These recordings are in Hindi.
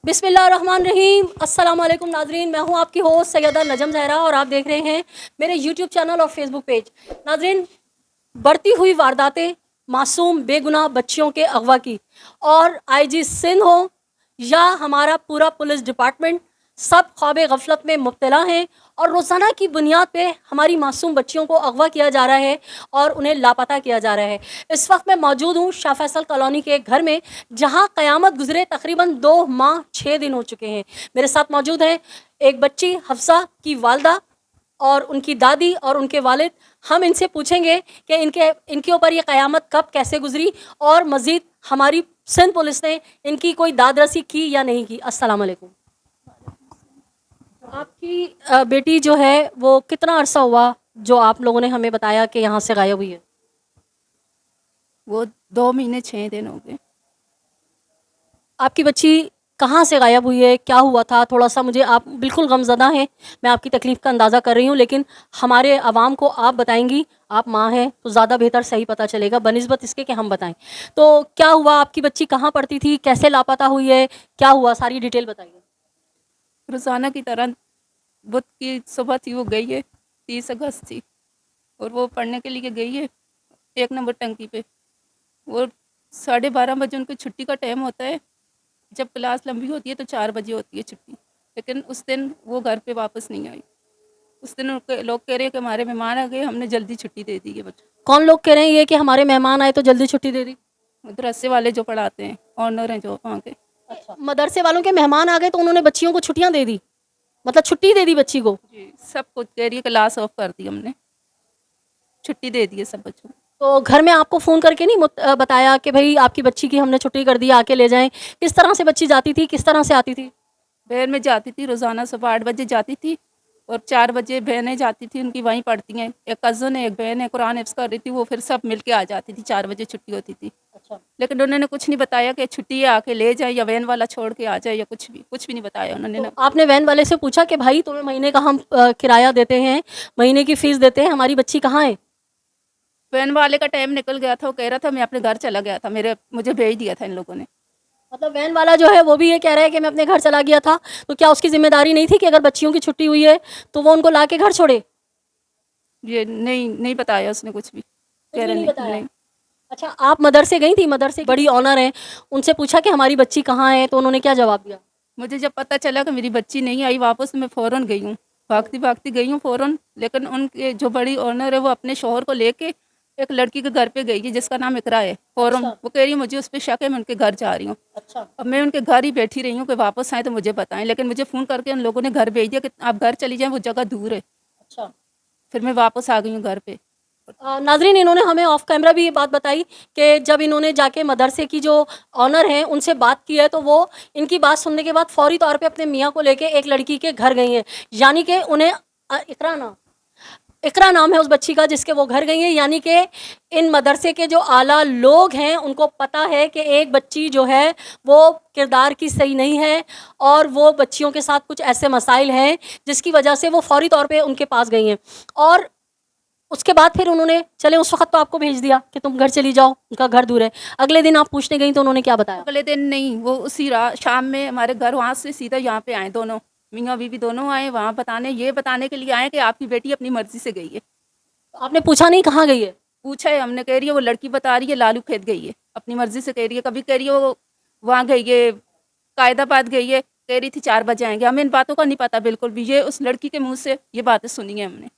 बिस्मिल्लाहिर्रहमानिर्रहीम। अस्सलाम वालेकुम नाजरीन, मैं हूं आपकी होस्ट सैयदा नजम जहरा और आप देख रहे हैं मेरे यूट्यूब चैनल और फेसबुक पेज। नाजरीन, बढ़ती हुई वारदातें, मासूम बेगुनाह बच्चियों के अगवा की, और आईजी सिंध हो या हमारा पूरा पुलिस डिपार्टमेंट, सब ख्वाब गफलत में मुब्तला हैं और रोज़ाना की बुनियाद पे हमारी मासूम बच्चियों को अगवा किया जा रहा है और उन्हें लापता किया जा रहा है। इस वक्त मैं मौजूद हूँ शाह फैसल कॉलोनी के एक घर में, जहाँ क़यामत गुजरे तकरीबन 2 माह 6 दिन हो चुके हैं। मेरे साथ मौजूद हैं एक बच्ची हफ्सा की वालदा और उनकी दादी और उनके वालिद। हम इनसे पूछेंगे कि इनके ऊपर ये क़यामत कब कैसे गुजरी और मज़ीद हमारी सिंध पुलिस ने इनकी कोई दाद रसी की या नहीं की। अस्सलाम वालेकुम। आपकी बेटी जो है वो कितना अरसा हुआ जो आप लोगों ने हमें बताया कि यहाँ से गायब हुई है? वो 2 महीने 6 दिन हो गए। आपकी बच्ची कहाँ से गायब हुई है, क्या हुआ था? थोड़ा सा मुझे, आप बिल्कुल गमज़दा हैं, मैं आपकी तकलीफ़ का अंदाज़ा कर रही हूँ, लेकिन हमारे आवाम को आप बताएंगी, आप माँ हैं तो ज़्यादा बेहतर सही पता चलेगा बनिस्बत इसके कि हम बताएं। तो क्या हुआ, आपकी बच्ची कहाँ पढ़ती थी, कैसे लापता हुई है, क्या हुआ, सारी डिटेल बताइए। रोज़ाना की तरह बुध की सुबह थी, वो गई है, 30 अगस्त थी, और वो पढ़ने के लिए गई है 1 नंबर टंकी पे। वो 12:30 बजे उनकी छुट्टी का टाइम होता है। जब क्लास लंबी होती है तो 4 बजे होती है छुट्टी, लेकिन उस दिन वो घर पे वापस नहीं आई। उस दिन उनके लोग कह रहे हैं कि हमारे मेहमान आ गए, हमने जल्दी छुट्टी दे दी है बच्चों। कौन लोग कह रहे हैं ये कि हमारे मेहमान आए तो जल्दी छुट्टी दे दी? मदरसे वाले जो पढ़ाते हैं, ऑनर हैं जो वहाँ के। अच्छा, मदरसे वालों के मेहमान आ गए तो उन्होंने बच्चियों को छुट्टियाँ दे दी, मतलब छुट्टी दे दी बच्ची को? जी, सब कुछ कह रही है, क्लास ऑफ कर दी हमने, छुट्टी दे दी है सब बच्चों को। तो घर में आपको फ़ोन करके नहीं बताया कि भाई आपकी बच्ची की हमने छुट्टी कर दी, आके ले जाएं? किस तरह से बच्ची जाती थी, किस तरह से आती थी? बहन में जाती थी, रोज़ाना सुबह 8 बजे जाती थी, और 4 बजे बहनें जाती थी उनकी, वहीं पढ़ती हैं। एक कज़न है, एक बहन है, कुरान हिफ्ज़ कर रही थी, वो फिर सब मिल के आ जाती थी, 4 बजे छुट्टी होती थी। अच्छा। लेकिन उन्होंने कुछ नहीं बताया कि छुट्टी है आके ले जाए या वैन वाला छोड़ के आ जाए, या कुछ भी नहीं बताया उन्होंने तो ना। आपने वैन वाले से पूछा कि भाई तुम्हें महीने का हम किराया देते हैं, महीने की फ़ीस देते हैं, हमारी बच्ची कहाँ है? वैन वाले का टाइम निकल गया था, वो कह रहा था मैं अपने घर चला गया था, मुझे भेज दिया था इन लोगों ने। मतलब वैन वाला जो है वो भी ये कह रहा है कि मैं अपने घर चला गया था, तो क्या उसकी ज़िम्मेदारी नहीं थी कि अगर बच्चियों की छुट्टी हुई है तो वो उनको ला के घर छोड़े? ये नहीं नहीं बताया उसने कुछ भी, कुछ कह भी रहे नहीं नहीं बताया। नहीं। अच्छा, आप मदरसे गई थी? मदरसे की बड़ी ऑनर हैं, उनसे पूछा कि हमारी बच्ची कहाँ है, तो उन्होंने क्या जवाब दिया? मुझे जब पता चला कि मेरी बच्ची नहीं आई वापस, तो मैं फ़ौरन गई हूँ, भागती भागती गई हूँ फ़ौरन। लेकिन उनके जो बड़ी ओनर है वो अपने शौहर को लेके एक लड़की के घर पे गई है जिसका नाम इकरा है, फ़ौरन। अच्छा। वो कह रही है मुझे उस पे शक है, मैं उनके घर जा रही हूँ। अच्छा। अब मैं उनके घर ही बैठी रही हूँ कि वापस आएँ तो मुझे बताएं, लेकिन मुझे फ़ोन करके उन लोगों ने घर भेज दिया कि आप घर चली जाएँ, वो जगह दूर है। अच्छा। फिर मैं वापस आ गई हूँ घर पे। नाज़रीन, इन्होंने हमें ऑफ कैमरा भी ये बात बताई कि जब इन्होंने जाके मदरसे की जो ऑनर हैं उनसे बात की है, तो वो इनकी बात सुनने के बाद फ़ौरी तौर पे अपने मियाँ को लेके एक लड़की के घर गई हैं। यानी कि उन्हें इकरा नाम है उस बच्ची का जिसके वो घर गई हैं, यानी कि इन मदरसे के जो आला लोग हैं उनको पता है कि एक बच्ची जो है वो किरदार की सही नहीं है और वो बच्चियों के साथ कुछ ऐसे मसाइल हैं जिसकी वजह से वो फ़ौरी तौर पे उनके पास गई हैं। और उसके बाद फिर उन्होंने, चले उस वक़्त तो आपको भेज दिया कि तुम घर चली जाओ, उनका घर दूर है। अगले दिन आप पूछने गई तो उन्होंने क्या बताया? अगले दिन नहीं, वो उसी शाम में हमारे घर वहाँ से सीधा यहाँ पे आए दोनों, मियाँ बीवी दोनों आए वहाँ ये बताने के लिए आए कि आपकी बेटी अपनी मर्ज़ी से गई है। तो आपने पूछा नहीं कहाँ गई है? पूछा है हमने, कह रही है वो लड़की बता रही है लालू खेत गई है, अपनी मर्ज़ी से कह रही है। कभी कह रही है वो वहाँ गई है, कायदाबाद गई है, कह रही थी 4 बजे आएँगे। हमें इन बातों का नहीं पता बिल्कुल भी, ये उस लड़की के मुँह से ये बातें सुनी है हमने।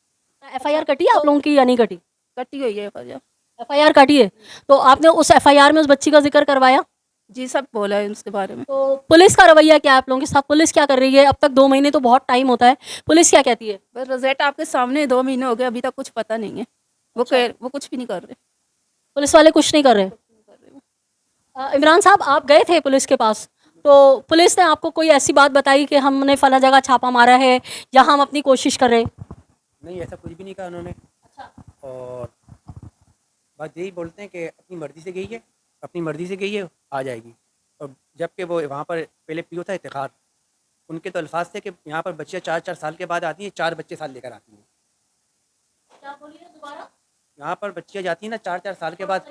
एफआईआर कटी है आप लोगों की या नहीं कटी? कटी हुई है वजह। एफआईआर कटी है। तो आपने उस एफआईआर में उस बच्ची का ज़िक्र करवाया? जी, सब बोला है उसके बारे में। तो पुलिस का रवैया क्या है आप लोगों के साथ? पुलिस क्या कर रही है? अब तक 2 महीने तो बहुत टाइम होता है। पुलिस क्या कहती है? बस रिज़ल्ट आपके सामने 2 महीने हो गए, अभी तक कुछ पता नहीं है। अच्छा। वो कुछ भी नहीं कर रहे। पुलिस वाले कुछ नहीं कर रहे? कुछ नहीं कर रहे वो। इमरान साहब, आप गए थे पुलिस के पास, तो पुलिस ने आपको कोई ऐसी बात बताई कि हमने फ़लाँ जगह छापा मारा है या हम अपनी कोशिश कर रहे हैं? नहीं, ऐसा कुछ भी नहीं कहा उन्होंने। अच्छा। और बस यही बोलते हैं कि अपनी मर्ज़ी से गई है, अपनी मर्ज़ी से गई है, आ जाएगी। और जबकि वो वहाँ पर पहले पीओ था इफ्तिखार, उनके तो अल्फाज थे कि यहाँ पर बच्चियाँ 4-4 साल के बाद आती हैं, 4 बच्चे साथ लेकर आती हैं। क्या बोलिए दोबारा? यहाँ पर बच्चियाँ जाती हैं ना 4-4 साल के बाद,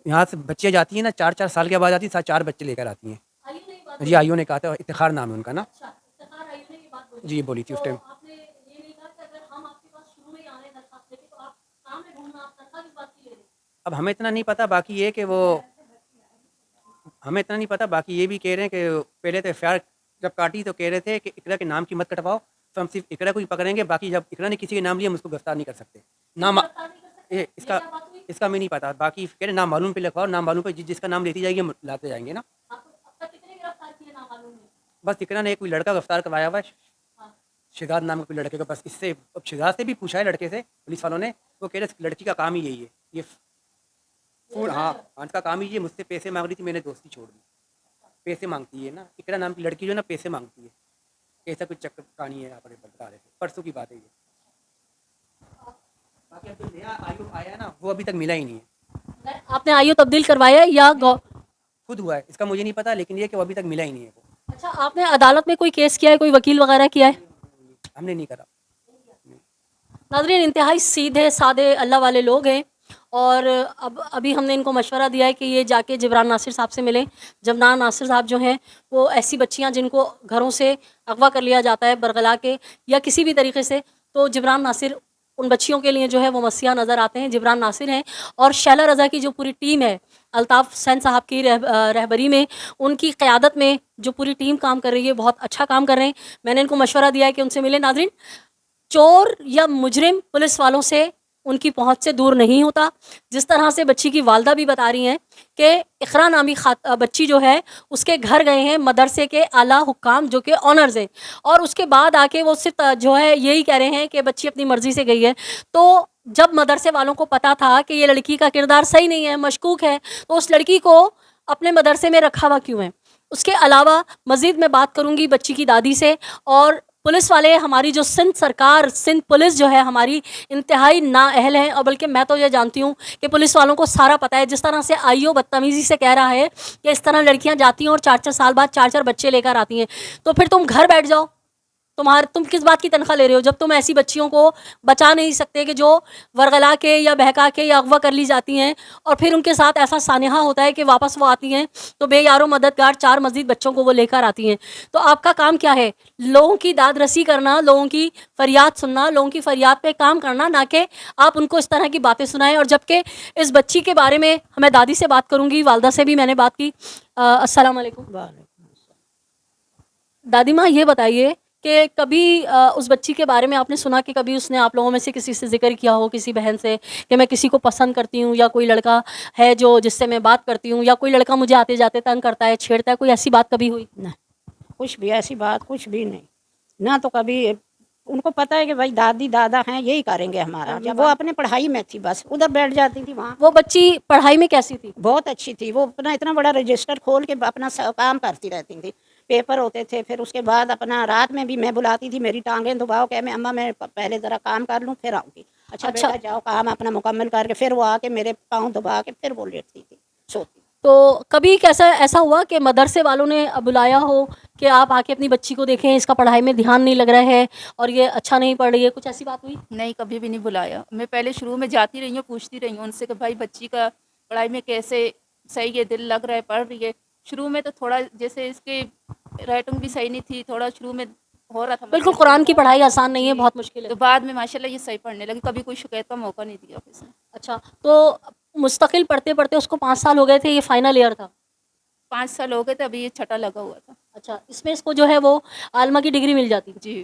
यहाँ से बच्चियाँ जाती हैं ना 4-4 साल के बाद आती हैं, साथ 4 बच्चे लेकर आती हैं। बात जी आइयो ने कहा था, इफ्तिखार नाम है उनका ना। अच्छा, इफ्तिखार आयू ने ये बात बोली। जी बोली थी उस तो टाइम। आपने ये नहीं कहा कि अगर हम आपके पास शुरू में ही आ रहे हैं दरख्वास्त लेके तो आप काम में ढूंढना, आप तनख्वाह किस बात की ले रहे हैं? अब हमें इतना नहीं पता, बाकी ये कि वो हमें इतना नहीं पता, बाकी ये भी कह रहे हैं कि पहले तो एफ जब काटी तो कह रहे थे कि इकरा के नाम की मत कटवाओ, तो हम सिर्फ इकरा को ही पकड़ेंगे, बाकी जब इकरा ने किसी के नाम लिया हम उसको गिरफ्तार नहीं कर सकते। नाम गिरफ्तार नहीं कर सकते? ये ये इसका क्या बात हुई? इसका हमें नहीं पता, बाकी कह रहे नाम मालूम पे लिखवाओ, नाम मालूम पे जिसका नाम लेती जाएगी हम लाते जाएंगे ना। आपको अब तक कितने गिरफ्तार किए नामालूम ने? बस इकरा ने एक कोई लड़का गिरफ्तार करवाया हुआ है, हाँ। शिदात नाम के कोई लड़के को, बस इससे अब शिदात से भी पूछा है लड़के से, पुलिस वालों ने, वो कह रहे लड़की का काम ही यही है, ये फूल, हाँ इसका काम ही ये, मुझसे पैसे मांग रही थी, मैंने दोस्ती छोड़ दी। पैसे मांगती है ना, इकरा नाम की लड़की जो है ना पैसे मांगती है, ऐसा कुछ चक्कर कहानी है, यहाँ पर बता रहे थे, परसों की बात है ये। बाकी अब जो नया आयोग आया है ना वो अभी तक मिला ही नहीं है, आपने आयु तब्दील करवाया या खुद हुआ है इसका मुझे नहीं पता, लेकिन ये कि वो अभी तक मिला ही नहीं है वो। अच्छा, आपने अदालत में कोई केस किया है, कोई वकील वगैरह किया है? हमने नहीं करा। नाज़रीन, इंतहाई सीधे साधे अल्लाह वाले लोग हैं और अब अभी हमने इनको मशवरा दिया है कि ये जाके जिब्रान नासिर साहब से मिलें। जिब्रान नासिर साहब जो हैं वो ऐसी बच्चियां जिनको घरों से अगवा कर लिया जाता है बरगला के या किसी भी तरीके से, तो जिब्रान नासिर उन बच्चियों के लिए जो है वो मसीहा नज़र आते हैं। जिब्रान नासिर हैं और शैला रज़ा की जो पूरी टीम है, अल्ताफ़ हुसैन साहब की रहबरी में, उनकी क़यादत में जो पूरी टीम काम कर रही है, बहुत अच्छा काम कर रहे हैं। मैंने इनको मशवरा दिया है कि उनसे मिले। नाज़रीन, चोर या मुजरिम पुलिस वालों से उनकी पहुंच से दूर नहीं होता। जिस तरह से बच्ची की वालदा भी बता रही हैं कि इकरा नामी बच्ची जो है उसके घर गए हैं मदरसे के आला हुक्काम जो कि ऑनर्स हैं, और उसके बाद आके वो सिर्फ जो है यही कह रहे हैं कि बच्ची अपनी मर्ज़ी से गई है। तो जब मदरसे वालों को पता था कि ये लड़की का किरदार सही नहीं है, मशकूक है, तो उस लड़की को अपने मदरसे में रखा हुआ क्यों है? उसके अलावा मज़ीद मैं बात करूँगी बच्ची की दादी से, और पुलिस वाले, हमारी जो सिंध सरकार, सिंध पुलिस जो है हमारी इंतहाई नाअहल है। और बल्कि मैं तो ये जानती हूँ कि पुलिस वालों को सारा पता है। जिस तरह से आईओ बदतमीज़ी से कह रहा है कि इस तरह लड़कियाँ जाती हैं और 4-4 साल बाद 4-4 बच्चे लेकर आती हैं, तो फिर तुम घर बैठ जाओ। तुम किस बात की तनख्वाह ले रहे हो जब तुम ऐसी बच्चियों को बचा नहीं सकते कि जो वरगला के या बहका के या अगवा कर ली जाती हैं, और फिर उनके साथ ऐसा सानिहा होता है कि वापस वो आती हैं तो बेयारो मददगार 4 मज़ीद बच्चों को वो लेकर आती हैं। तो आपका काम क्या है? लोगों की दाद रसी करना, लोगों की फरियाद सुनना, लोगों की फरियाद पे काम करना, ना कि आप उनको इस तरह की बातें सुनाएं। और जबकि इस बच्ची के बारे में मैं दादी से बात करूँगी, वालदा से भी मैंने बात की। अस्सलाम वालेकुम दादी माँ, ये बताइए कि कभी उस बच्ची के बारे में आपने सुना कि कभी उसने आप लोगों में से किसी से जिक्र किया हो, किसी बहन से, कि मैं किसी को पसंद करती हूँ, या कोई लड़का है जो जिससे मैं बात करती हूँ, या कोई लड़का मुझे आते जाते तंग करता है, छेड़ता है, कोई ऐसी बात कभी हुई? ना, कुछ भी ऐसी बात कुछ भी नहीं ना। तो कभी उनको पता है कि भाई दादी दादा हैं, यही करेंगे हमारा। जब वो अपने पढ़ाई में थी बस उधर बैठ जाती थी। वहाँ वो बच्ची पढ़ाई में कैसी थी? बहुत अच्छी थी। वो अपना इतना बड़ा रजिस्टर खोल के अपना काम करती रहती थी। पेपर होते थे, फिर उसके बाद अपना रात में भी मैं बुलाती थी, मेरी टांगें दबाओ, कह मैं अम्मा मैं पहले ज़रा काम कर लूँ फिर आऊँगी। अच्छा बेटा जाओ काम अपना मुकम्मल करके, फिर वो आके मेरे पाँव दबा के फिर वो लेटती थी, सोती। तो कभी कैसा ऐसा हुआ कि मदरसे वालों ने बुलाया हो कि आप आके अपनी बच्ची को देखें, इसका पढ़ाई में ध्यान नहीं लग रहा है और ये अच्छा नहीं पढ़ रही है, कुछ ऐसी बात हुई? नहीं, कभी भी नहीं बुलाया। मैं पहले शुरू में जाती रही हूँ, पूछती रही हूँ उनसे कि भाई बच्ची का पढ़ाई में कैसे सही है, दिल लग रहा है, पढ़ रही है। शुरू में तो थोड़ा जैसे इसके राइटिंग भी सही नहीं थी, थोड़ा शुरू में हो रहा था। बिल्कुल, कुरान की पढ़ाई आसान नहीं है, बहुत मुश्किल है। तो बाद में माशाल्लाह ये सही पढ़ने लगी, कभी कोई शिकायत का मौका नहीं दिया किसी ने। अच्छा, तो मुस्तकिल पढ़ते पढ़ते उसको 5 साल हो गए थे, ये फाइनल ईयर था? 5 साल हो गए थे, अभी ये छठा लगा हुआ था। अच्छा, इसमें इसको जो है वो आलमा की डिग्री मिल जाती, जी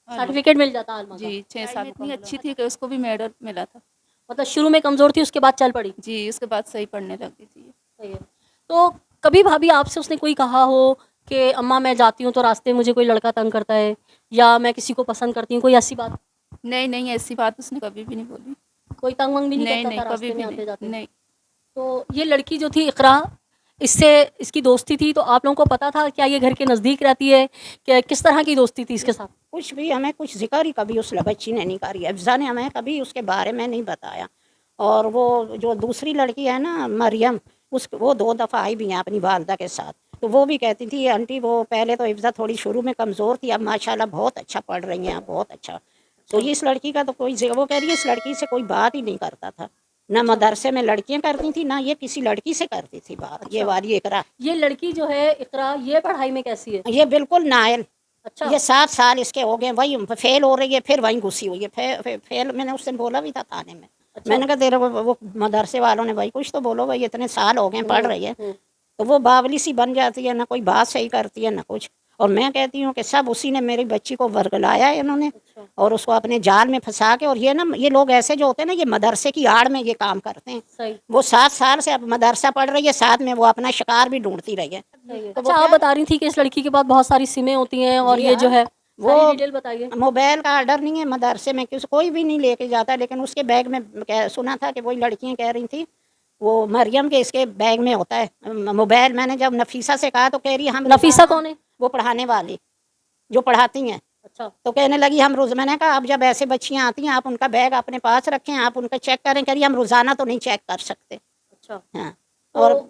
सर्टिफिकेट मिल जाता आलमा का? जी, 6 साल इतनी अच्छी थी कि उसको भी मेडल मिला था। मतलब शुरू में कमज़ोर थी, उसके बाद चल पड़ी? जी, उसके बाद सही पढ़ने लगी थी। सही है। तो कभी भाभी आपसे उसने कोई कहा हो कि अम्मा मैं जाती हूँ तो रास्ते में मुझे कोई लड़का तंग करता है, या मैं किसी को पसंद करती हूँ, कोई ऐसी बात? नहीं नहीं, ऐसी बात उसने कभी भी नहीं बोली। कोई तंग वंग भी नहीं नहीं करता नहीं, था कभी रास्ते भी में आते जाते? नहीं। तो ये लड़की जो थी इकरा, इससे इसकी दोस्ती थी, तो आप लोगों को पता था क्या ये घर के नज़दीक रहती है, कि किस तरह की दोस्ती थी इसके साथ? कुछ भी हमें कुछ जिक्र ही कभी उस बच्ची ने नहीं करी। अफजा ने हमें कभी उसके बारे में नहीं बताया। और वो जो दूसरी लड़की है ना मरियम, वो 2 दफ़ा आई भी हैं अपनी वालदा के साथ, तो वो भी कहती थी आंटी वो पहले तो अफजा थोड़ी शुरू में कमज़ोर थी, अब माशाल्लाह बहुत अच्छा पढ़ रही हैं, बहुत अच्छा। तो ये इस लड़की का तो कोई वो कह रही है इस लड़की से कोई बात ही नहीं करता था, ना मदरसे में लड़कियां करती थी, ना ये किसी लड़की से करती थी बात। ये वाली इकरा, ये लड़की जो है इकरा, ये पढ़ाई में कैसी है? ये बिल्कुल नायल। अच्छा। ये 7 साल इसके हो गए, वही फेल हो रही है, फिर वहीं घुसी हुई है। फेल मैंने उससे बोला भी था थाने में। मैंने कहा तेरे वो मदरसे वालों ने भाई कुछ तो बोलो, भाई इतने साल हो गए पढ़ रही है। तो वो बावली सी बन जाती है, ना कोई बात सही करती है ना कुछ। और मैं कहती हूँ कि सब उसी ने मेरी बच्ची को वर्गलाया है इन्होंने, और उसको अपने जाल में फंसा के। और ये ना, ये लोग ऐसे जो होते हैं ना, ये मदरसे की आड़ में ये काम करते हैं। सही। वो 7 साल से अब मदरसा पढ़ रही है, साथ में वो अपना शिकार भी ढूंढती रही है। अच्छा, आप बता रही थी कि इस लड़की के पास बहुत सारी सिमें होती हैं और जी ये जो हाँ। है, वो सारी डिटेल बताइए। मोबाइल का ऑर्डर नहीं है मदरसे में, किसी कोई भी नहीं लेके जाता, लेकिन उसके बैग में सुना था कि वही लड़कियां कह रही थी, वो मरियम के इसके बैग में होता है मोबाइल। मैंने जब नफीसा से कहा तो कह रही हम नफीसा कौन है? वो पढ़ाने वाली जो पढ़ाती हैं। अच्छा। तो कहने लगी हम रोज, मैंने कहा अब जब ऐसे बच्चियां आती हैं आप उनका बैग अपने पास रखें, आप उनका चेक करें। करिए हम रोजाना तो नहीं चेक कर सकते। अच्छा। हाँ। तो और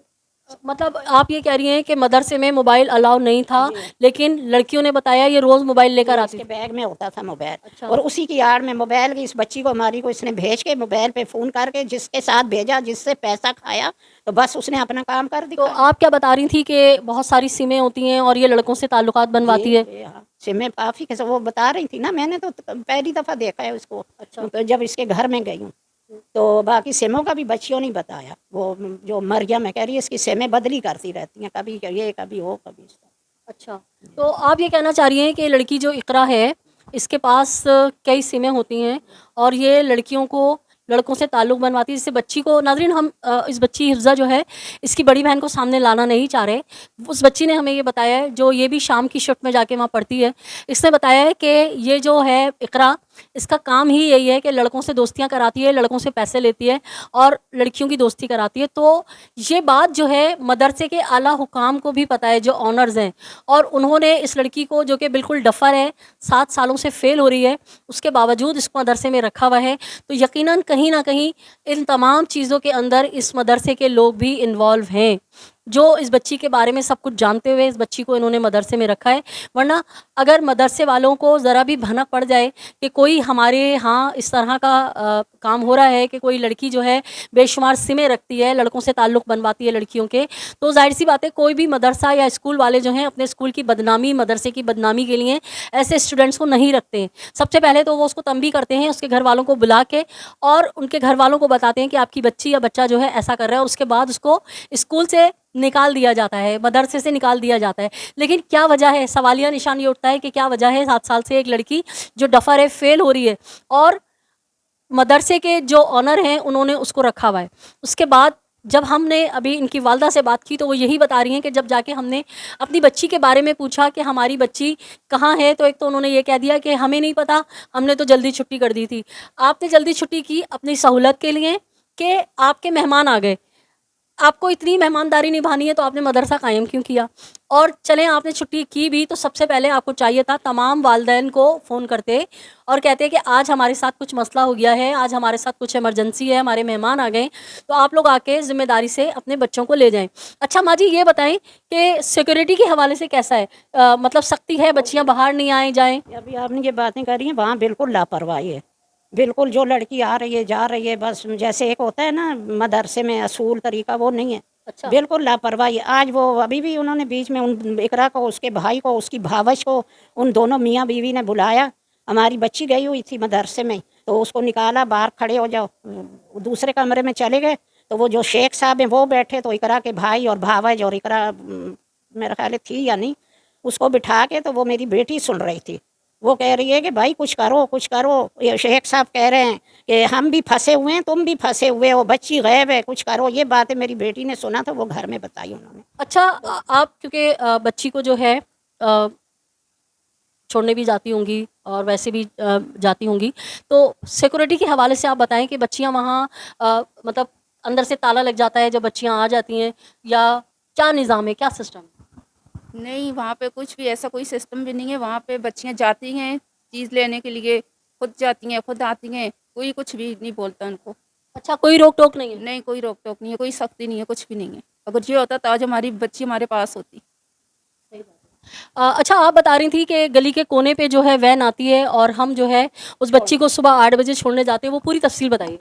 मतलब आप ये कह रही हैं कि मदरसे में मोबाइल अलाउ नहीं था, लेकिन लड़कियों ने बताया ये रोज मोबाइल लेकर आती इसके थी। बैग में होता था मोबाइल। अच्छा। और उसी की आड़ में मोबाइल की इस बच्ची को, हमारी को, इसने भेज के मोबाइल पे फ़ोन करके जिसके साथ भेजा, जिससे पैसा खाया, तो बस उसने अपना काम कर तो दिया। आप क्या बता रही थी कि बहुत सारी सिमें होती हैं और ये लड़कों से ताल्लुकात बनवाती है? जी हाँ, सिमें काफ़ी कैसे वो बता रही थी ना, मैंने तो पहली दफ़ा देखा है उसको। अच्छा। तो जब इसके घर में गई हूँ, तो बाकी सिमों का भी बच्चियों ने बताया। वो जो मरियम है कह रही है इसकी सिमें बदली करती रहती हैं, कभी ये कभी वो कभी इस तरह। अच्छा, तो आप ये कहना चाह रही हैं कि लड़की जो इकरा है, इसके पास कई सिमें होती हैं और ये लड़कियों को लड़कों से ताल्लुक़ बनवाती है। जिससे बच्ची को, नाज़रीन हम इस बच्ची हिफ्ज़ा जो है, इसकी बड़ी बहन को सामने लाना नहीं चाह रहे। उस बच्ची ने हमें ये बताया है, जो ये भी शाम की शिफ्ट में जाके वहाँ पढ़ती है, इसने बताया है कि ये जो है इकरा, इसका काम ही यही है कि लड़कों से दोस्तियाँ कराती है, लड़कों से पैसे लेती है और लड़कियों की दोस्ती कराती है। तो ये बात जो है मदरसे के आला हुकाम को भी पता है, जो ऑनर्स हैं, और उन्होंने इस लड़की को, जो कि बिल्कुल डफ़र है, 7 सालों से फ़ेल हो रही है, उसके बावजूद इसको मदरसे में रखा हुआ है। तो यकीनन कहीं न कहीं इन तमाम चीज़ों के अंदर इस मदरसे के लोग भी इन्वॉल्व हैं, जो इस बच्ची के बारे में सब कुछ जानते हुए इस बच्ची को इन्होंने मदरसे में रखा है। वरना अगर मदरसे वालों को ज़रा भी भनक पड़ जाए कि कोई हमारे यहाँ इस तरह का काम हो रहा है कि कोई लड़की जो है बेशुमार सिमें रखती है, लड़कों से ताल्लुक़ बनवाती है लड़कियों के, तो ज़ाहिर सी बात है कोई भी मदरसा या स्कूल वाले जो हैं अपने स्कूल की बदनामी, मदरसे की बदनामी के लिए ऐसे स्टूडेंट्स को नहीं रखते हैं। सबसे पहले तो वो उसको तंबी करते हैं, उसके घर वालों को बुला के, और उनके घर वालों को बताते हैं कि आपकी बच्ची या बच्चा जो है ऐसा कर रहा है, और उसके बाद उसको स्कूल से निकाल दिया जाता है, मदरसे से निकाल दिया जाता है। लेकिन क्या वजह है? सवालिया निशान ये उठता है कि क्या वजह है 7 साल से एक लड़की जो डफ़र है, फ़ेल हो रही है, और मदरसे के जो ऑनर हैं उन्होंने उसको रखा हुआ है। उसके बाद जब हमने अभी इनकी वालदा से बात की, तो वो यही बता रही हैं कि जब जाके हमने अपनी बच्ची के बारे में पूछा कि हमारी बच्ची कहाँ है, तो एक तो उन्होंने ये कह दिया कि हमें नहीं पता, हमने तो जल्दी छुट्टी कर दी थी। आपने जल्दी छुट्टी की अपनी सहूलत के लिए कि आपके मेहमान आ गए। आपको इतनी मेहमानदारी निभानी है तो आपने मदरसा कायम क्यों किया? और चलें आपने छुट्टी की भी, तो सबसे पहले आपको चाहिए था तमाम वालिदैन को फ़ोन करते और कहते कि आज हमारे साथ कुछ मसला हो गया है, आज हमारे साथ कुछ इमरजेंसी है, हमारे मेहमान आ गए, तो आप लोग आके ज़िम्मेदारी से अपने बच्चों को ले जाएँ। अच्छा माँ जी, ये बताएँ कि सिक्योरिटी के हवाले से कैसा है? मतलब सख्ती है, बच्चियाँ बाहर नहीं आएँ जाएँ? अभी आपने ये बातें करी हैं, वहाँ बिल्कुल लापरवाही है। बिल्कुल जो लड़की आ रही है जा रही है, बस जैसे एक होता है ना मदरसे में असूल तरीका, वो नहीं है। अच्छा। बिल्कुल लापरवाही। आज वो अभी भी उन्होंने बीच में उन इकरा को, उसके भाई को, उसकी भावज को, उन दोनों मियाँ बीवी ने बुलाया। हमारी बच्ची गई हुई थी मदरसे में, तो उसको निकाला, बाहर खड़े हो जाओ। दूसरे कमरे में चले गए, तो वो जो शेख साहब हैं वो बैठे, तो इकरा के भाई और भावज और इकरा मेरा ख्याल है थी या नहीं, उसको बिठा के, तो वो मेरी बेटी सुन रही थी। वो कह रही है कि भाई कुछ करो, कुछ करो। ये शेख साहब कह रहे हैं कि हम भी फंसे हुए हैं, तुम भी फंसे हुए हो, बच्ची गायब है, कुछ करो। ये बातें मेरी बेटी ने सुना, तो वो घर में बताई उन्होंने। अच्छा, आप क्योंकि बच्ची को जो है छोड़ने भी जाती होंगी और वैसे भी जाती होंगी, तो सिक्योरिटी के हवाले से आप बताएं कि बच्चियां वहाँ मतलब अंदर से ताला लग जाता है जब बच्चियां आ जाती हैं, या क्या निज़ाम है, क्या सिस्टम है? नहीं, वहाँ पे कुछ भी ऐसा कोई सिस्टम भी नहीं है। वहाँ पे बच्चियाँ जाती हैं चीज़ लेने के लिए, खुद जाती हैं, खुद आती हैं, कोई कुछ भी नहीं बोलता उनको। अच्छा, कोई रोक टोक नहीं है? नहीं, कोई रोक टोक नहीं है, कोई सख्ती नहीं है, कुछ भी नहीं है। अगर ये होता तो आज हमारी बच्ची हमारे पास होती। अच्छा, आप बता रही थी कि गली के कोने पे जो है वैन आती है और हम जो है उस बच्ची को सुबह 8 बजे छोड़ने जाते हैं, वो पूरी तफसील बताइए।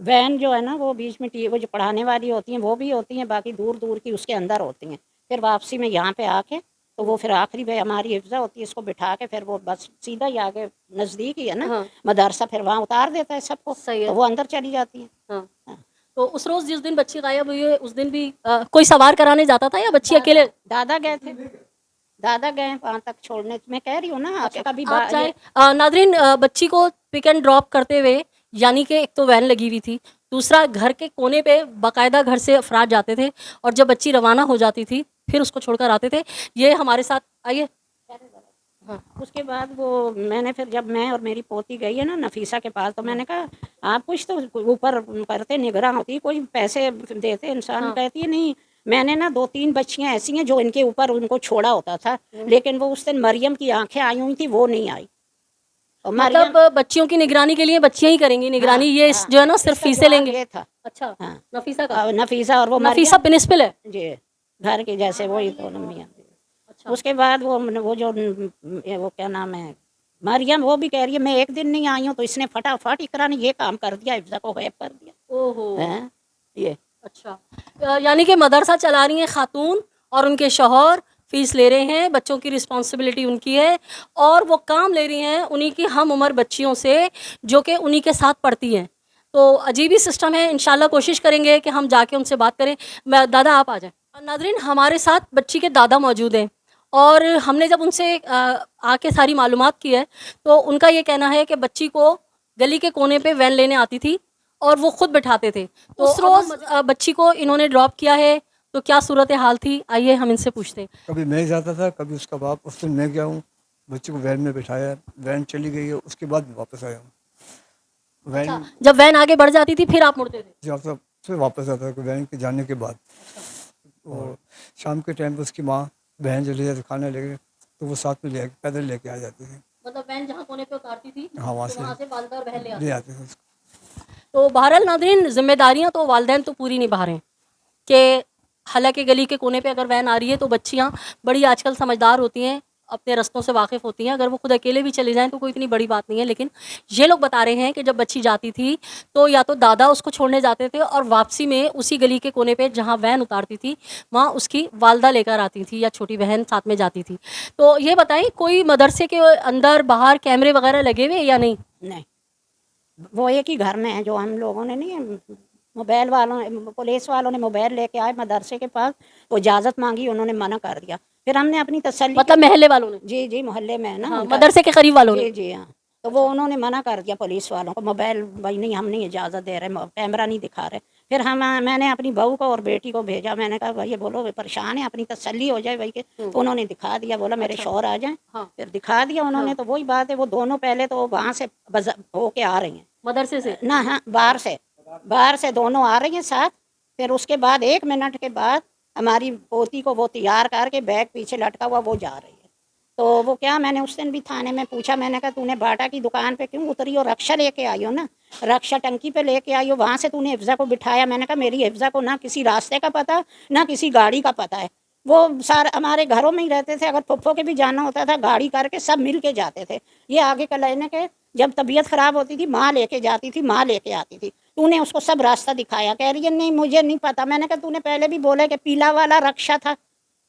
वैन जो है ना वो बीच में वो जो पढ़ाने वाली होती हैं वो भी होती हैं, बाकी दूर दूर की उसके अंदर होती हैं। फिर वापसी में यहाँ पे आके तो वो फिर आखिरी पे हमारी हिफ्जा होती है, इसको बिठा के फिर वो बस सीधा ही आगे नज़दीक ही है ना हाँ। मदरसा, फिर वहाँ उतार देता है सबको, सही है। तो वो अंदर चली जाती है। हाँ। हाँ। तो उस रोज जिस दिन बच्ची गायब हुई है उस दिन भी कोई सवार कराने जाता था या बच्ची अकेले? दादा गए थे, दादा गए वहाँ तक छोड़ने, मैं कह रही हूँ ना आके कभी आप ये चाहे नादरीन बच्ची को पिक एंड ड्रॉप करते हुए, यानी कि एक तो वैन लगी हुई थी, दूसरा घर के कोने पे बाकायदा घर से अफराद जाते थे और जब बच्ची रवाना हो जाती थी फिर उसको छोड़कर आते थे। ये हमारे साथ आइए। हाँ, उसके बाद वो मैंने फिर जब मैं और मेरी पोती गई है ना नफीसा के पास, तो मैंने कहा आप कुछ तो ऊपर करते, निगरान होती, कोई पैसे देते इंसान। हाँ। कहती है नहीं, मैंने ना 2-3 बच्चियां ऐसी हैं जो इनके ऊपर उनको छोड़ा होता था, लेकिन वो उस दिन मरियम की आंखें आई हुई थी, वो नहीं आई। और मरियम मतलब बच्चियों की निगरानी के लिए बच्चियां ही करेंगी निगरानी, हाँ, ये हाँ, जो है ना सिर्फ इसका फीसे जवाब लेंगे। ये था। अच्छा। हाँ, नफीसा का? नफीसा और वो नफीसा मरियम प्रिंसिपल है? जी, घर के जैसे वही दोनों मियाँ। अच्छा। उसके बाद वो जो वो क्या नाम है मरियम, वो भी कह रही है मैं एक दिन नहीं आई हूँ तो इसने फटाफट इकरा ने ये काम कर दिया, हिफ्जा को गायब कर दिया ओहो। है ये। अच्छा। यानी कि मदरसा चला रही हैं खातून और उनके शौहर फीस ले रहे हैं, बच्चों की रिस्पॉन्सिबिलिटी उनकी है और वो काम ले रही हैं उन्हीं की हम उम्र बच्चियों से जो कि उन्हीं के साथ पढ़ती हैं। तो अजीब ही सिस्टम है। इंशाल्लाह कोशिश करेंगे कि हम जाके उनसे बात करें। दादा आप आ जाएं। नादरीन हमारे साथ बच्ची के दादा मौजूद हैं और हमने जब उनसे आके सारी मालूमात की है तो उनका ये कहना है कि बच्ची को गली के कोने पे वैन लेने आती थी और वो खुद बिठाते थे। तो उस रोज़ बच्ची को इन्होंने ड्रॉप किया है, तो क्या सूरत हाल थी आइए हम इनसे पूछते हैं। कभी मैं जाता था, कभी उसका बाप। उस दिन मैं गया हूँ, बच्चे को वैन में बिठाया, वैन चली गई है, उसके बाद मैं वापस आया हूँ। वैन अच्छा, जब वैन आगे बढ़ जाती थी फिर आप मुड़ते थे? जाता फिर वापस आता था वैन के जाने के बाद। और शाम के टाइम पर उसकी माँ बहन जो ले जाती खाना लेके, तो वो साथ में ले पैदल लेके आ जाती थी। मतलब वैन जहाँ कोने पे उतारती थी हाँ, वहाँ तो से वहाँ से वालिदा और बहन ले आती ले थी। आते थे उसको। तो बहरहाल नादरीन जिम्मेदारियाँ तो वालिदैन तो पूरी निभा रहे हैं कि हालांकि गली के कोने पे अगर वैन आ रही है तो बच्चियाँ बड़ी आजकल समझदार होती हैं, अपने रास्तों से वाकिफ़ होती हैं। अगर वो खुद अकेले भी चले जाएं तो कोई इतनी बड़ी बात नहीं है। लेकिन ये लोग बता रहे हैं कि जब बच्ची जाती थी तो या तो दादा उसको छोड़ने जाते थे और वापसी में उसी गली के कोने पे जहाँ वैन उतारती थी वहाँ उसकी वालदा लेकर आती थी या छोटी बहन साथ में जाती थी। तो ये बताएं कोई मदरसे के अंदर बाहर कैमरे वगैरह लगे हुए या नहीं? नहीं, वो एक ही घर में है जो हम लोगों ने नहीं, मोबाइल वालों ने, पुलिस वालों ने मोबाइल लेके आए मदरसे के पास, वो इजाज़त मांगी, उन्होंने मना कर दिया। फिर हमने अपनी तसल्ली मतलब महल्ले वालों ने? जी जी, मोहल्ले में है ना हाँ, उनका। मदरसे के करीब वालों ने? जी जी हाँ, तो वो उन्होंने मना कर दिया पुलिस वालों को, मोबाइल भाई नहीं, हम नहीं इजाज़त दे रहे, कैमरा नहीं दिखा रहे। फिर मैंने अपनी बहू को और बेटी को भेजा, मैंने कहा भाई ये बोलो वे परेशान है, अपनी तसल्ली हो जाए भाई के। तो उन्होंने दिखा दिया, बोला मेरे शौहर आ जाएं। हाँ। फिर दिखा दिया उन्होंने। तो वही बात है, वो दोनों पहले तो वहाँ से होके आ रही हैं मदरसे से? ना, हाँ, बाहर से दोनों आ रही हैं साथ। फिर उसके बाद 1 मिनट के बाद हमारी पोती को वो तैयार करके बैग पीछे लटका हुआ वो जा रही है। तो वो क्या, मैंने उस दिन भी थाने में पूछा, मैंने कहा तूने बाटा की दुकान पे क्यों उतरी हो, रक्षा लेके आई हो ना, रक्षा टंकी पे लेके आई हो, वहाँ से तूने हिफ्जा को बिठाया। मैंने कहा मेरी हिफ्जा को ना किसी रास्ते का पता, ना किसी गाड़ी का पता है। वो सारे हमारे घरों में ही रहते थे, अगर पप्पो के भी जाना होता था गाड़ी करके सब मिल के जाते थे। ये आगे का लेने के जब तबीयत ख़राब होती थी माँ लेके जाती थी, माँ लेके आती थी। तूने उसको सब रास्ता दिखाया। कह रही है नहीं मुझे नहीं पता। मैंने कहा तूने पहले भी बोला कि पीला वाला रक्षा था,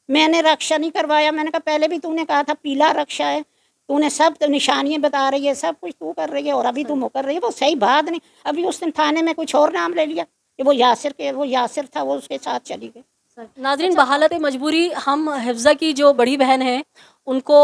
मैंने रक्षा नहीं करवाया। मैंने कहा पहले भी तूने कहा था पीला रक्षा है, तूने सब तो निशानियाँ बता रही है, सब कुछ तू कर रही है और अभी तू मुकर रही है, वो सही बात नहीं। अभी उस दिन थाने में कुछ और नाम ले लिया कि वो यासिर था, वो उसके साथ चली गई। नाज़रीन बहालत मजबूरी हम हिफ्ज़ा की जो बड़ी बहन है उनको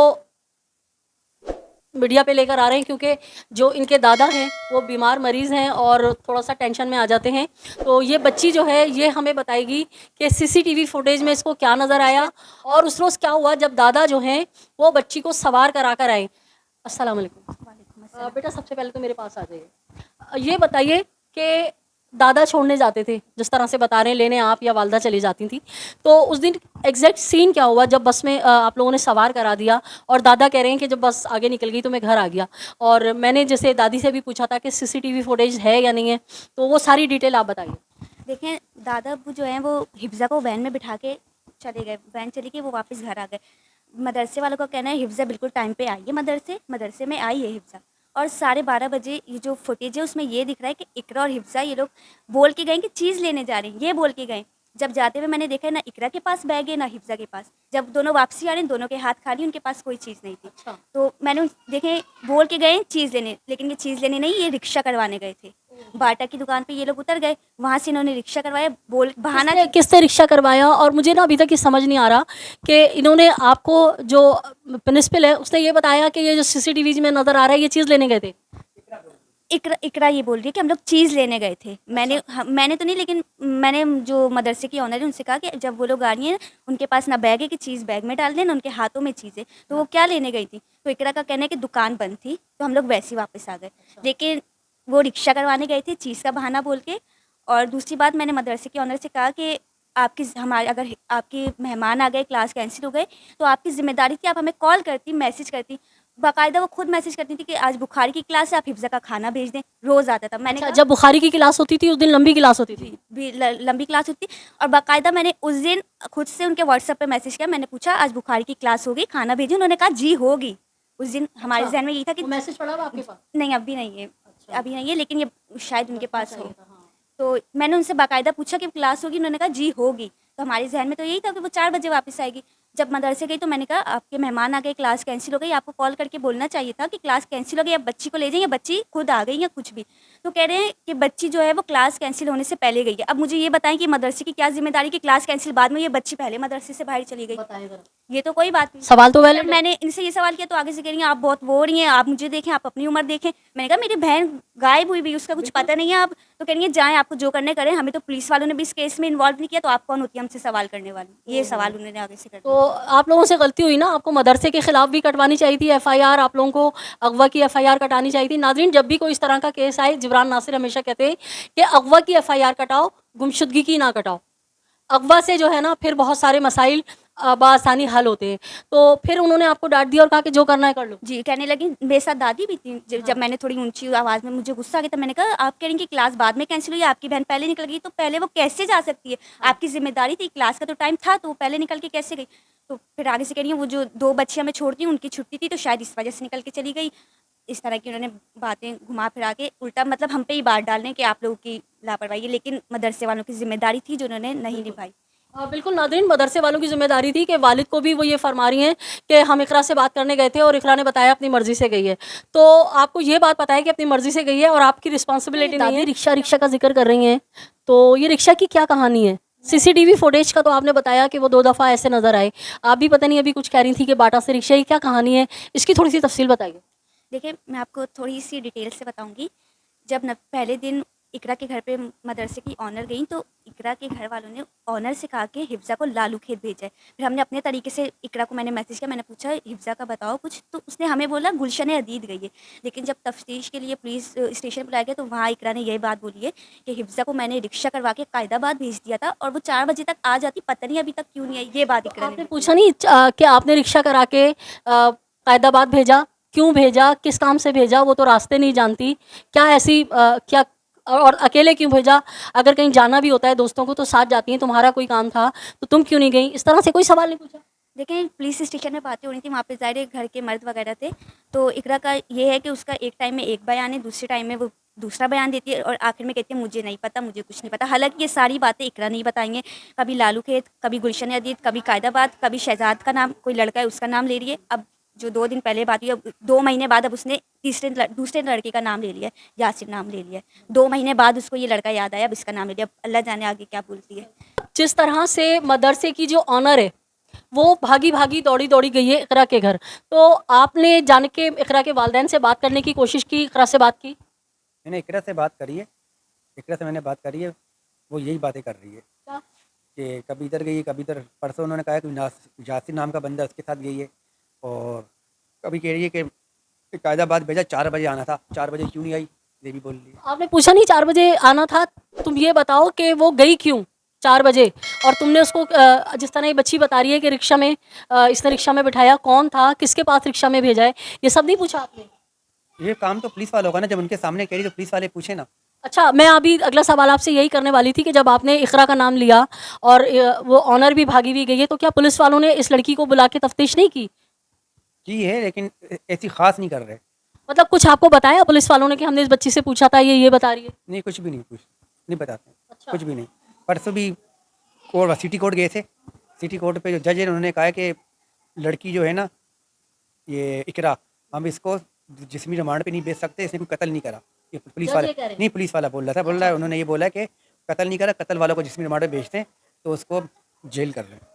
मीडिया पे लेकर आ रहे हैं क्योंकि जो इनके दादा हैं वो बीमार मरीज़ हैं और थोड़ा सा टेंशन में आ जाते हैं। तो ये बच्ची जो है ये हमें बताएगी कि सीसीटीवी फुटेज में इसको क्या नज़र आया और उस रोज़ क्या हुआ जब दादा जो हैं वो बच्ची को सवार करा कर आए। अस्सलाम वालेकुम। बेटा सबसे पहले तो मेरे पास आ जाइए। ये बताइए कि दादा छोड़ने जाते थे जिस तरह से बता रहे हैं, लेने आप या वालदा चली जाती थी, तो उस दिन एग्जैक्ट सीन क्या हुआ जब बस में आप लोगों ने सवार करा दिया और दादा कह रहे हैं कि जब बस आगे निकल गई तो मैं घर आ गया। और मैंने जैसे दादी से भी पूछा था कि सीसीटीवी फुटेज है या नहीं है, तो वो सारी डिटेल आप बताइए। देखें, दादा अब्बू जो हैं वो हिफ्ज़ा को वैन में बिठा के चले गए, वैन चली गई, वो वापस घर आ गए। मदरसे वालों का कहना है हिफ्ज़ा बिल्कुल टाइम पे आई है, मदरसे में आई है हिफ्ज़ा। और 12:30 बजे ये जो फुटेज है उसमें ये दिख रहा है कि इकरा और हिफ्जा ये लोग बोल के गए कि चीज़ लेने जा रहे हैं, ये बोल के गए। जब जाते हुए मैंने देखा है ना इकरा के पास बैग है ना हिफ्जा के पास। जब दोनों वापसी आ रहे हैं दोनों के हाथ खाली, उनके पास कोई चीज़ नहीं थी। अच्छा। तो मैंने देखे बोल के गए चीज़ लेने, लेकिन ये चीज़ लेने नहीं, ये रिक्शा करवाने गए थे। बाटा की दुकान पे ये लोग उतर गए, वहाँ से इन्होंने रिक्शा करवाया, बोल बहाना किसने रिक्शा करवाया? और मुझे ना अभी तक ये समझ नहीं आ रहा कि इन्होंने आपको जो प्रिंसिपल है उसने ये बताया कि ये जो सीसीटीवी में नजर आ रहा है ये चीज़ लेने गए थे। इकरा ये बोल रही है कि हम लोग चीज़ लेने गए थे। मैंने तो नहीं, लेकिन मैंने जो मदरसे की ऑनर है उनसे कहा कि जब वो लोग आ रही हैं उनके पास ना बैग है कि चीज़ बैग में डाल दें ना उनके हाथों में चीज़ है, तो वो क्या लेने गई थी? तो इकरा का कहना है कि दुकान बंद थी तो हम लोग वैसे ही वापस आ गए। लेकिन वो रिक्शा करवाने गए थे चीज़ का बहाना बोल के। और दूसरी बात, मैंने मदरसे की ऑनर से कहा कि आपकी हमारे अगर आपके मेहमान आ गए, क्लास कैंसिल हो गए, तो आपकी ज़िम्मेदारी थी आप हमें कॉल करती, मैसेज करती। बाकायदा वो खुद मैसेज करती थी कि आज बुखारी की क्लास है, आप हिफ्ज़ा का खाना भेज दें। रोज़ आता था। मैंने अच्छा, कहा जब बुखारी की क्लास होती थी उस दिन लंबी क्लास होती थी। भी लंबी क्लास होती। और बाकायदा मैंने उस दिन खुद से उनके व्हाट्सएप पे मैसेज किया, मैंने पूछा आज बुखारी की क्लास होगी, खाना भेजी? उन्होंने कहा जी होगी। उस दिन हमारे अच्छा, जहन में यही था कि वो मैसेज पड़ा हुआ आपके पास? नहीं अभी नहीं है, अभी नहीं है, लेकिन ये शायद उनके पास हो। हाँ। तो मैंने उनसे बाकायदा पूछा कि क्लास होगी? उन्होंने कहा जी होगी। तो हमारे जहन में तो यही था कि वो 4 बजे वापस आएगी। जब मदरसे गई तो मैंने कहा आपके मेहमान आ गए, क्लास कैंसिल हो गई, आपको कॉल करके बोलना चाहिए था कि क्लास कैंसिल हो गई, अब बच्ची को ले जाइए, बच्ची खुद आ गई या कुछ भी। तो कह रहे हैं कि बच्ची जो है वो क्लास कैंसिल होने से पहले गई है। अब मुझे ये बताएं कि मदरसे की क्या जिम्मेदारी कि क्लास कैंसिल बाद में, ये बच्ची पहले मदरसे से बाहर चली गई। बताएं जरा। ये तो कोई बात नहीं। सवाल तो जब वैलिड है। मैंने इनसे ये सवाल किया तो आगे से कह रही हैं आप बहुत वो हो रही हैं, आप मुझे देखें, आप अपनी उम्र देखें। मैंने कहा मेरी बहन गायब हुई भी, उसका कुछ पता नहीं है आप। तो कह रही हैं जाएँ, आपको जो करने करें, हमें तो पुलिस वालों ने भी इस केस में इन्वॉल्व नहीं किया, तो आप कौन होती है हमसे सवाल करने वाली? ये सवाल उन्होंने आगे से कर तो आप लोगों से गलती हुई ना, आपको मदरसे के खिलाफ भी कटवानी चाहिए थी एफआईआर, आप लोगों को अगवा की एफआईआर कटानी चाहिए थी। नाज़रीन, जब भी कोई इस तरह का केस आए, जिब्रान नासिर हमेशा कहते हैं कि अगवा की एफआईआर कटाओ, गुमशुदगी की ना कटाओ। अगवा से जो है ना फिर बहुत सारे मसाइल बआसानी हल होते हैं। तो फिर उन्होंने आपको डांट दिया और कहा कि जो करना है कर लो। जी, कहने लगी। मेरे साथ दादी भी थी। जब मैंने थोड़ी ऊँची आवाज़ में, मुझे गुस्सा आ गया, तो मैंने कहा आप कह रही हैं कि क्लास बाद में कैंसिल हुई, आपकी बहन पहले निकल गई, तो पहले वो कैसे जा सकती है? आपकी ज़िम्मेदारी थी, क्लास का तो टाइम था, तो वो पहले निकल के कैसे गई? तो फिर आगे से कह रही हैं वो जो 2 बच्चियाँ मैं छोड़ती हूँ उनकी छुट्टी थी, तो शायद इस वजह से निकल के चली गई। इस तरह की उन्होंने बातें घुमा फिरा के उल्टा मतलब हम पे ही बात डाल रहे हैं कि आप लोगों की लापरवाही है, लेकिन मदरसे वालों की ज़िम्मेदारी थी जो उन्होंने नहीं निभाई। बिल्कुल नाज़रीन, मदरसे वालों की ज़िम्मेदारी थी कि वालिद को भी वो ये फरमा रही हैं कि हम इकरा से बात करने गए थे और इकरा ने बताया अपनी मर्ज़ी से गई है। तो आपको ये बात पता है कि अपनी मर्ज़ी से गई है और आपकी रिस्पॉन्सिबिलिटी नहीं है। रिक्शा का जिक्र कर रही हैं, तो ये रिक्शा की क्या कहानी है? सीसीटीवी फुटेज का तो आपने बताया कि वो 2 दफ़ा ऐसे नज़र आए। आप भी पता नहीं अभी कुछ कह रही थी कि बाटा से रिक्शा की क्या कहानी है? इसकी थोड़ी सी तफसील बताइए। देखिए, मैं आपको थोड़ी-सी डिटेल से बताऊँगी। जब न पहले दिन इकरा के घर पे मदरसे की ऑनर गई, तो इकरा के घर वालों ने ऑनर से कहा कि हिफ्ज़ा को लालू खेत भेजा है। फिर हमने अपने तरीके से इकरा को मैंने मैसेज किया, मैंने पूछा हिफ्ज़ा का बताओ कुछ, तो उसने हमें बोला गुलशन अदीद गई है। लेकिन जब तफ्तीश के लिए पुलिस स्टेशन बुलाया गया, तो वहाँ इकरा ने यही बात बोली है कि हिफ्ज़ा को मैंने रिक्शा करवा के कायदाबाद भेज दिया था और वो 4 बजे तक आ जाती, पता नहीं अभी तक क्यों नहीं आई। ये बात इकरा ने आपने पूछा नहीं कि आपने रिक्शा करा के कायदाबाद भेजा, क्यों भेजा, किस काम से भेजा? वो तो रास्ते नहीं जानती। क्या ऐसी क्या और अकेले क्यों भेजा? अगर कहीं जाना भी होता है दोस्तों को तो साथ जाती हैं, तुम्हारा कोई काम था तो तुम क्यों नहीं गई? इस तरह से कोई सवाल नहीं पूछा? देखें, पुलिस स्टेशन में बातें हो रही थी, वहाँ पे ज़ाहिर है घर के मर्द वगैरह थे। तो इकरा का ये है कि उसका एक टाइम में एक बयान है, दूसरे टाइम में वो दूसरा बयान देती है और आखिर में कहती है मुझे नहीं पता, मुझे कुछ नहीं पता। हालाँकि ये सारी बातें इकरा नहीं बताएँगे। कभी लालू खेत, कभी गुलशन अदीद, कभी कायदाबाद, कभी शहजाद का नाम, कोई लड़का है उसका नाम ले रही है। अब जो 2 दिन पहले बात हुई, अब 2 महीने बाद अब उसने दूसरे लड़के का नाम ले लिया है, यासिर नाम ले लिया है। 2 महीने बाद उसको ये लड़का याद आया, अब इसका नाम ले लिया। अब अल्लाह जाने आगे क्या बोलती है। जिस तरह से मदरसे की जो ऑनर है वो भागी भागी दौड़ी दौड़ी गई है इकरा के घर, तो आपने जान के इकरा के वालिदैन से बात करने की कोशिश की, इकरा से बात की? मैंने इकरा से बात करी है, इकरा से मैंने बात करी है, वो यही बातें कर रही है क्या? कि कभी इधर गई है, कभी इधर। परसों उन्होंने कहा कि यासिर नाम का बंदा उसके साथ गई है, और कभी कह रही है कि कायदाबाद भेजा, 4 बजे आना था, 4 बजे क्यों नहीं आई, ये भी बोल रही है। आपने पूछा नहीं 4 बजे आना था? तुम ये बताओ कि वो गई क्यों 4 बजे? और तुमने उसको जिस तरह ये बच्ची बता रही है कि रिक्शा में इसने रिक्शा में बिठाया, कौन था, किसके पास रिक्शा में भेजा है, ये सब नहीं पूछा आपने? ये काम तो पुलिस वालों का ना, जब उनके सामने कह रही तो पुलिस वाले पूछे ना। अच्छा, मैं अभी अगला सवाल आपसे यही करने वाली थी कि जब आपने इकरा का नाम लिया और वो ऑनर भी भागी भी गई है, तो क्या पुलिस वालों ने इस लड़की को बुला के तफ्तीश नहीं की? की है, लेकिन ऐसी खास नहीं कर रहे। मतलब कुछ आपको बताया पुलिस वालों ने कि हमने इस बच्ची से पूछा था, ये बता रही है? नहीं, कुछ भी नहीं, कुछ नहीं बताते, अच्छा। कुछ भी नहीं। परसों भी कोर्ट, सिटी कोर्ट गए थे। सिटी कोर्ट पे जो जज है उन्होंने कहा है कि लड़की जो है ना, ये इकरा, हम इसको जिस्मी रिमांड पे नहीं भेज सकते, इसने कोई कत्ल नहीं करा। ये पुलिस जज वाला ये कह रहे हैं? नहीं, पुलिस वाला बोल रहा था, बोल रहा है उन्होंने ये बोला कि कत्ल नहीं करा, कत्ल वालों को जिस्मी रिमांड पे भेजते हैं तो उसको जेल कर रहे हैं।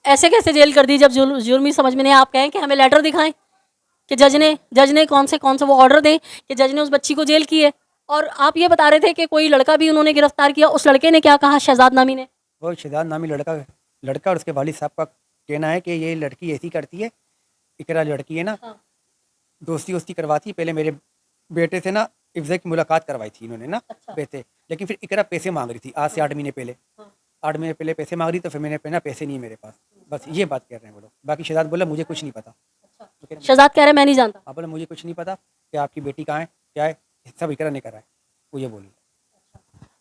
ऐसे कैसे जेल कर दी जब जुर्मी समझ में नहीं? आप कहें कि हमें लेटर दिखाएं कि जज ने कौन से वो ऑर्डर दें कि जज ने उस बच्ची को जेल की है। और आप ये बता रहे थे कि कोई लड़का भी उन्होंने गिरफ्तार किया, उस लड़के ने क्या कहा, शहजाद नामी ने? वो शहजाद नामी लड़का और उसके वालिद साहब का कहना है कि ये लड़की ऐसी करती है, इकरा लड़की है ना, हाँ। दोस्ती वोस्ती करवाती है। पहले मेरे बेटे से ना इफ्जा की मुलाकात करवाई थी इन्होंने ना, अच्छा। पैसे, लेकिन फिर इकरा पैसे मांग रही थी आज से 8 महीने पहले। हाँ। 8 महीने पहले पैसे मांग रही, तो फिर मैंने कहना पैसे नहीं है मेरे पास, बस ये बात कह रहे हैं वो लोग। बाकी शहजाद बोला मुझे कुछ नहीं पता। तो कह रहे हैं, शहजाद कह रहे मैं नहीं जानता। आप बोला मुझे कुछ नहीं पता कि आपकी बेटी कहाँ है, क्या है, सब इकरा ने करा है, वो ये बोली।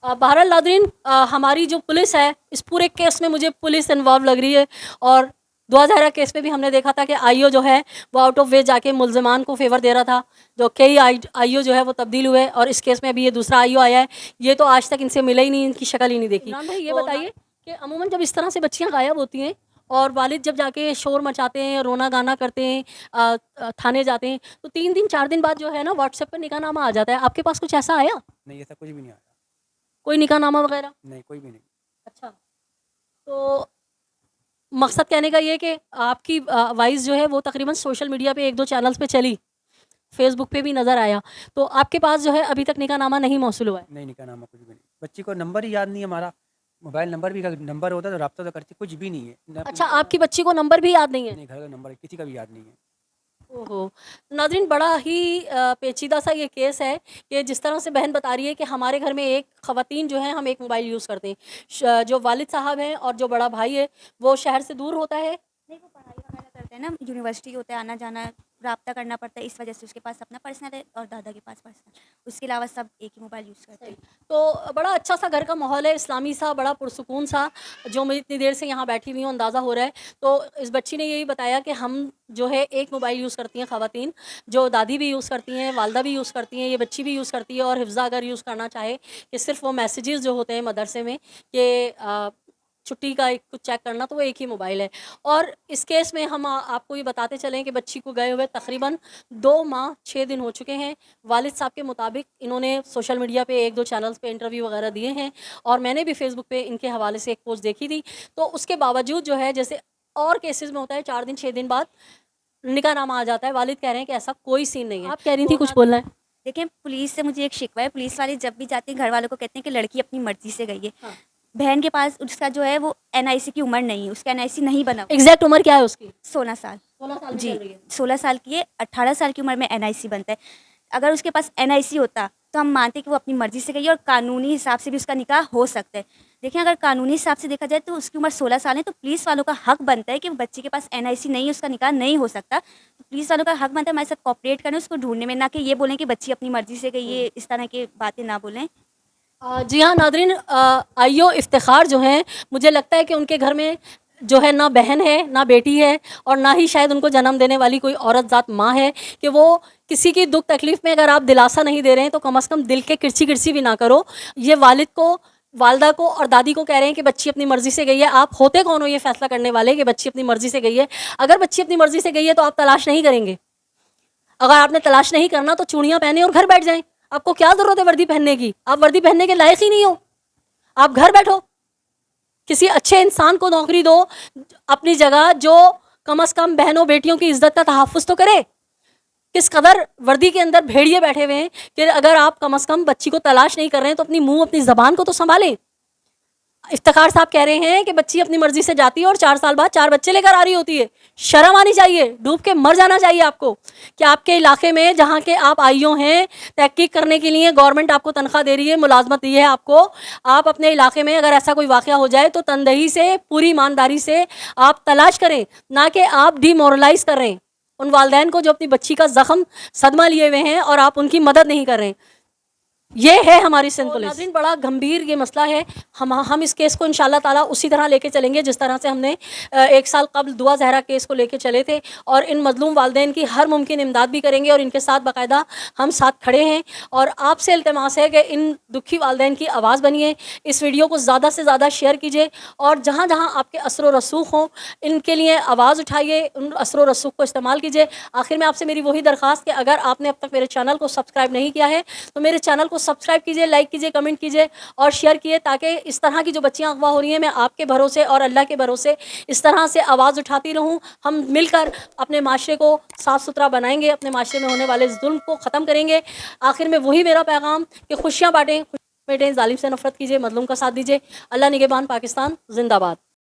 बहरहाल नाज़रीन, हमारी जो पुलिस है इस पूरे केस में मुझे पुलिस इन्वॉल्व लग रही है। और 2000 केस में भी हमने देखा था कि आईओ जो है वो आउट ऑफ वे जाके मुल्ज़िमान को फेवर दे रहा था, जो कई आईओ जो है वो तब्दील हुए, और इस केस में अभी ये दूसरा आईओ आया है। ये तो आज तक इनसे मिला ही नहीं, इनकी शक्ल ही नहीं देखी। इमरान भाई ये बताइए कि अमूमन जब इस तरह से बच्चियाँ गायब होती हैं और वालिद जब जाके शोर मचाते हैं, रोना गाना करते हैं, थाने जाते हैं, तो 3 दिन 4 दिन बाद जो है ना व्हाट्सएप पर निकाहनामा आ जाता है। आपके पास कुछ ऐसा आया, नहीं, ऐसा कुछ भी नहीं आया, कोई निकाहनामा वगैरह? नहीं, कोई भी नहीं। अच्छा, तो मकसद कहने का ये कि आपकी वॉइस जो है वो तकरीबन सोशल मीडिया पे 1-2 चैनल्स पे चली, फेसबुक पे भी नज़र आया, तो आपके पास जो है अभी तक निकाहनामा नहीं मौसूल हुआ है? नहीं, निकाहनामा कुछ भी नहीं। बच्ची को नंबर ही याद नहीं है हमारा, मोबाइल नंबर भी, अगर नंबर होता तो रब्ता तो करती, कुछ भी नहीं है। अच्छा, आपकी बच्ची को नंबर भी याद नहीं है? नहीं, घर का नंबर किसी का भी याद नहीं है। ओहो, नाज़रीन बड़ा ही पेचीदा सा ये केस है कि जिस तरह से बहन बता रही है कि हमारे घर में एक ख़वातीन जो हैं हम एक मोबाइल यूज़ करते हैं, जो वालिद साहब हैं और जो बड़ा भाई है वो शहर से दूर होता है। नहीं, वो पढ़ाई वगैरह करते हैं ना, यूनिवर्सिटी होता है, आना जाना राब्ता करना पड़ता है, इस वजह से उसके पास अपना पर्सनल है और दादा के पास पर्सनल। उसके अलावा सब एक ही मोबाइल यूज़ करते हैं। तो बड़ा अच्छा सा घर का माहौल है, इस्लामी सा, बड़ा पुरसुकून सा, जो मैं इतनी देर से यहाँ बैठी हुई हूँ अंदाज़ा हो रहा है। तो इस बच्ची ने यही बताया कि हम जो है एक मोबाइल यूज़ करती हैं ख़वातीन, जो दादी भी यूज़ करती हैं, वालदा भी यूज़ करती हैं, ये बच्ची भी यूज़ करती है। और हिफ्ज़ा अगर यूज़ करना चाहे कि सिर्फ वो मैसेजेस जो होते हैं मदरसे में कि छुट्टी का एक कुछ चेक करना, तो वो एक ही मोबाइल है। और इस केस में हम आपको ये बताते चलें कि बच्ची को गए हुए तकरीबन 2 माह 6 दिन हो चुके हैं। वालिद साहब के मुताबिक इन्होंने सोशल मीडिया पे 1-2 चैनल्स पे इंटरव्यू वगैरह दिए हैं, और मैंने भी फेसबुक पे इनके हवाले से एक पोस्ट देखी थी। तो उसके बावजूद जो है, जैसे और केसेस में होता है, 4 दिन 6 दिन बाद निकाहनामा आ जाता है। वालिद कह रहे हैं कि ऐसा कोई सीन नहीं है। आप कह रही थी कुछ बोलना है? देखिए, पुलिस से मुझे एक शिकवा है, पुलिस वाले जब भी जाते हैं घर वालों को कहते हैं कि लड़की अपनी मर्जी से गई है। हाँ। बहन के पास उसका जो है वो एनआईसी की उम्र नहीं है, उसका एनआईसी नहीं बना हुआ। एग्जैक्ट उम्र क्या है उसकी? 16 साल 16 साल जी, चल रही है। 16 साल की है, 18 साल की उम्र में एनआईसी बनता है। अगर उसके पास एनआईसी होता तो हम मानते कि वो अपनी मर्जी से गई है और कानूनी हिसाब से भी उसका निकाह हो सकता है। देखिए, अगर कानूनी हिसाब से देखा जाए तो उसकी उम्र 16 साल है, तो पुलिस वालों का हक बनता है कि बच्चे के पास एनआईसी नहीं है, उसका निकाह नहीं हो सकता। तो पुलिस वालों का हक बनता है हमारे साथ कोऑपरेट करें, उसको ढूंढने में, ना कि ये बोलें कि बच्ची अपनी मर्जी से गई है, इस तरह की बातें ना बोलें। जी हाँ नादरीन, आईओ इफ्तिखार जो हैं, मुझे लगता है कि उनके घर में जो है ना बहन है ना बेटी है, और ना ही शायद उनको जन्म देने वाली कोई औरत ज़ात माँ है कि वो किसी की दुख तकलीफ़ में अगर आप दिलासा नहीं दे रहे हैं तो कम से कम दिल के किरची किरची भी ना करो। ये वालिद को, वालदा को और दादी को कह रहे हैं कि बच्ची अपनी मर्ज़ी से गई है। आप होते कौन हो ये फ़ैसला करने वाले कि बच्ची अपनी मर्ज़ी से गई है? अगर बच्ची अपनी मर्ज़ी से गई है तो आप तलाश नहीं करेंगे। अगर आपने तलाश नहीं करना तो चूड़ियाँ पहने और घर बैठ जाएं। आपको क्या ज़रूरत है वर्दी पहनने की? आप वर्दी पहनने के लायक ही नहीं हो, आप घर बैठो। किसी अच्छे इंसान को नौकरी दो अपनी जगह, जो कम से कम बहनों बेटियों की इज्जत का तहफ़्फ़ुज़ तो करे। किस कदर वर्दी के अंदर भेड़िए बैठे हुए हैं कि अगर आप कम से कम बच्ची को तलाश नहीं कर रहे हैं तो अपनी मुंह, अपनी ज़बान को तो संभालें। इफ्तिखार साहब कह रहे हैं कि बच्ची अपनी मर्जी से जाती है और 4 साल बाद 4 बच्चे लेकर आ रही होती है। शर्म आनी चाहिए, डूब के मर जाना चाहिए आपको कि आपके इलाके में जहाँ के आप आईओ हैं, तहकीक करने के लिए गवर्नमेंट आपको तनख्वाह दे रही है, मुलाजमत दी है आपको। आप अपने इलाके में अगर ऐसा कोई वाक़या हो जाए तो तनदही से, पूरी ईमानदारी से आप तलाश करें, ना कि आप डीमोरलाइज़ कर रहे हैं उन वालदैन को जो अपनी बच्ची का ज़ख्म, सदमा लिए हुए हैं, और आप उनकी मदद नहीं कर रहे हैं। ये है हमारी सिंध पुलिस। नाज़रीन, बड़ा गंभीर ये मसला है। हम इस केस को इंशाल्लाह ताला उसी तरह लेके चलेंगे जिस तरह से हमने 1 साल कबल दुआ ज़हरा केस को लेके चले थे, और इन मजलूम वालदैन की हर मुमकिन इमदाद भी करेंगे और इनके साथ बाकायदा हम साथ खड़े हैं। और आपसे इल्तिमास है कि इन दुखी वालदैन की आवाज़ बनिए, इस वीडियो को ज़्यादा से ज़्यादा शेयर कीजिए, और जहाँ जहाँ आपके असर व रसूख हों इनके लिए आवाज़ उठाइए, उन असर व रसूख को इस्तेमाल कीजिए। आखिर में आपसे मेरी वही दरख्वास्त कि अगर आपने अब तक मेरे चैनल को सब्सक्राइब नहीं किया है तो मेरे चैनल को सब्सक्राइब कीजिए, लाइक कीजिए, कमेंट कीजिए और शेयर कीजिए, ताकि इस तरह की जो बच्चियां अगवा हो रही हैं, मैं आपके भरोसे और अल्लाह के भरोसे इस तरह से आवाज़ उठाती रहूं। हम मिलकर अपने माशरे को साफ़ सुथरा बनाएंगे, अपने माशरे में होने वाले जुल्म को ख़त्म करेंगे। आखिर में वही मेरा पैगाम कि खुशियाँ बांटें, जालिम से नफरत कीजिए, मजलूम का साथ दीजिए। अल्लाह निगहबान, पाकिस्तान जिंदाबाद।